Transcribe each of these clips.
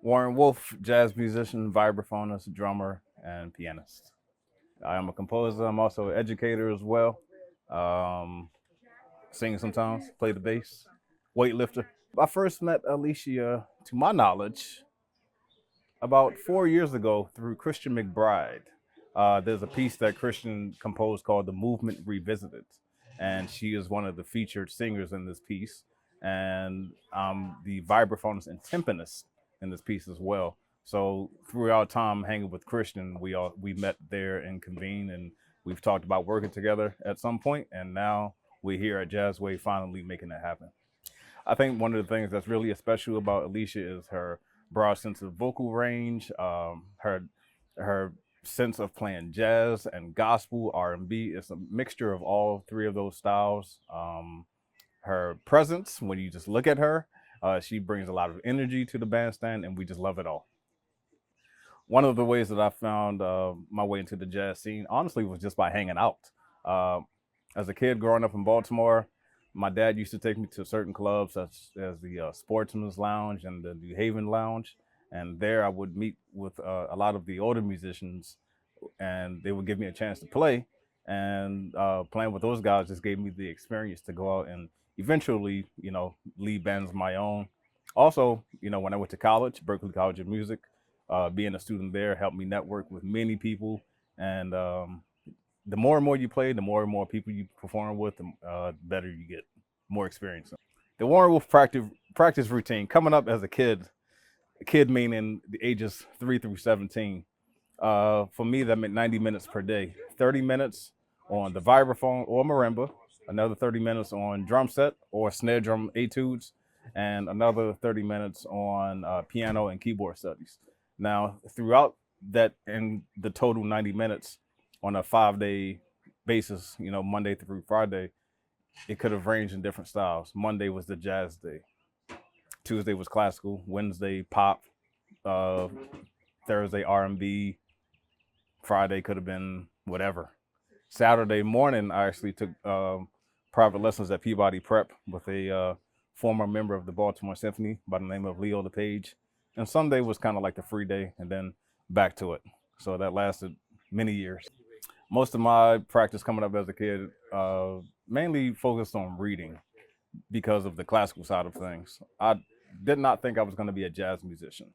Warren Wolf, jazz musician, vibraphonist, drummer, and pianist. I am a composer. I'm also an educator as well. Um, Sing sometimes, play the bass, weightlifter. I first met Alicia, to my knowledge, about 4 years ago through Christian McBride. There's a piece that Christian composed called "The Movement Revisited," and she is one of the featured singers in this piece, and the vibraphonist and timpanist in this piece as well. So throughout time hanging with Christian, we met there and convened, and we've talked about working together at some point, and now we're here at Jazzway finally making it happen. I think one of the things that's really special about Alicia is her broad sense of vocal range, her sense of playing jazz and gospel, R&B. It's a mixture of all three of those styles. Her presence, when you just look at her, she brings a lot of energy to the bandstand, and we just love it all. One of the ways that I found my way into the jazz scene, honestly, was just by hanging out. Uh, as a kid growing up in Baltimore, my dad used to take me to certain clubs such as the Sportsman's Lounge and the New Haven Lounge. And there I would meet with a lot of the older musicians, and they would give me a chance to play. And playing with those guys just gave me the experience to go out and eventually, lead bands of my own. Also, when I went to college, Berklee College of Music, being a student there helped me network with many people. And the more and more you play, the more and more people you perform with, the better you get, more experience. The Warren Wolf practice routine coming up as a kid meaning the ages 3 through 17. For me, that meant 90 minutes per day, 30 minutes on the vibraphone or marimba, another 30 minutes on drum set or snare drum etudes, and another 30 minutes on piano and keyboard studies. Now, throughout that in the total 90 minutes on a 5 day basis, Monday through Friday, it could have ranged in different styles. Monday was the jazz day, Tuesday was classical, Wednesday pop, uh, Thursday R&B, Friday could have been whatever. Saturday morning, I actually took private lessons at Peabody Prep with a former member of the Baltimore Symphony by the name of Leo LePage. And Sunday was kind of like the free day, and then back to it. So that lasted many years. Most of my practice coming up as a kid mainly focused on reading because of the classical side of things. I did not think I was going to be a jazz musician.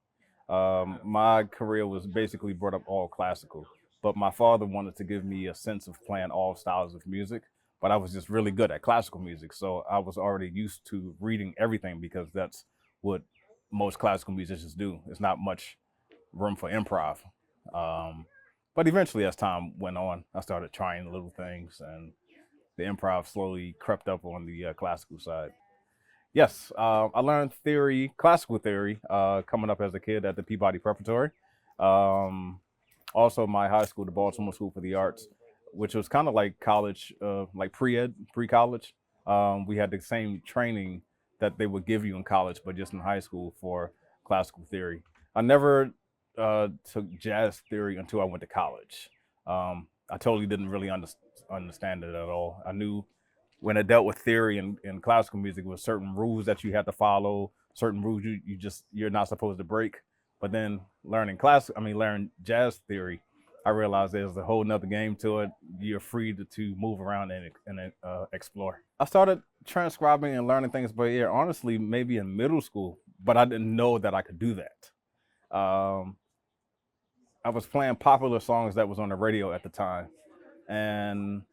My career was basically brought up all classical, but my father wanted to give me a sense of playing all styles of music. But I was just really good at classical music, so I was already used to reading everything because that's what most classical musicians do. There's not much room for improv. Um, but eventually, as time went on, I started trying little things, and the improv slowly crept up on the classical side. Yes, I learned classical theory, coming up as a kid at the Peabody Preparatory. Um, Also, my high school, the Baltimore School for the Arts, which was kind of like college, like pre-ed, pre-college. We had the same training that they would give you in college, but just in high school for classical theory. I never took jazz theory until I went to college. I totally didn't really understand it at all. I knew when it dealt with theory and classical music with certain rules that you had to follow, certain rules you're not supposed to break. But then learning jazz theory, I realized there's a whole nother game to it. You're free to move around and explore. I started transcribing and learning things by ear, honestly, maybe in middle school, but I didn't know that I could do that. I was playing popular songs that was on the radio at the time, and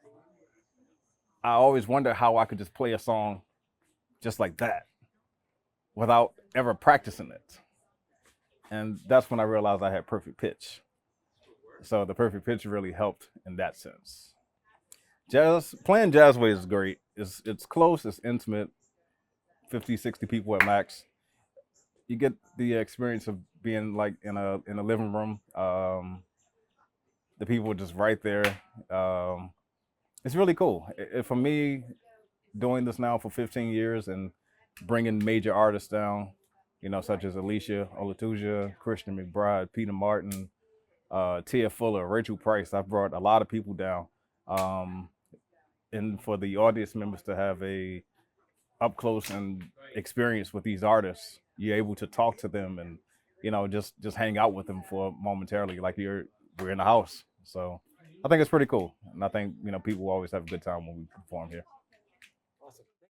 I always wondered how I could just play a song just like that without ever practicing it. And that's when I realized I had perfect pitch. So the perfect pitch really helped in that sense. Playing Jazzway is great. It's close, it's intimate, 50, 60 people at max. You get the experience of being like in a living room. The people are just right there. Um, it's really cool. For me, doing this now for 15 years and bringing major artists down, such as Alicia Olatuja, Christian McBride, Peter Martin, Tia Fuller, Rachel Price. I've brought a lot of people down, um, and for the audience members to have a up close and experience with these artists, you're able to talk to them and just hang out with them for momentarily, like we're in the house. So I think it's pretty cool, and I think people always have a good time when we perform here.